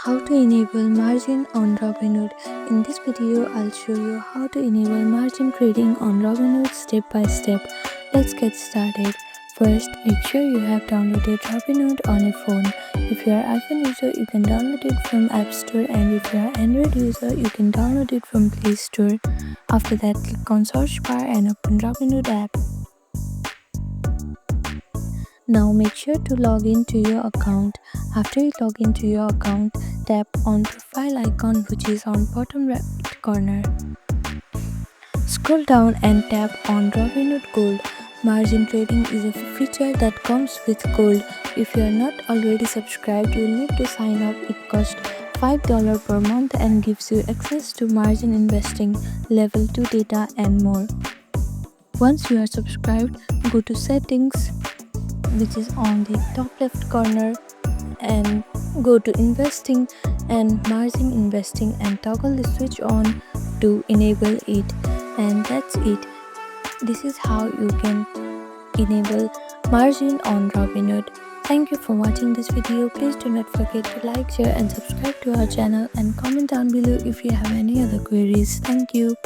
How to enable margin on Robinhood. In this video, I'll show you how to enable margin trading on Robinhood step by step. Let's get started. First, make sure you have downloaded Robinhood on your phone. If you are iPhone user, you can download it from App Store, and if you are Android user, you can download it from Play Store. After that, click on search bar and open Robinhood app. Now make sure to log into your account. After you log into your account, tap on profile icon which is on bottom right corner. Scroll down and tap on Robinhood Gold. Margin trading is a feature that comes with Gold. If you are not already subscribed, you will need to sign up. It costs $5 per month and gives you access to margin investing, level 2 data and more. Once you are subscribed, go to settings, which is on the top left corner, and go to investing and margin investing and toggle the switch on to enable it, and that's it. This is how you can enable margin on Robinhood. Thank you for watching this video. Please do not forget to like, share and subscribe to our channel, and comment down below if you have any other queries. Thank you.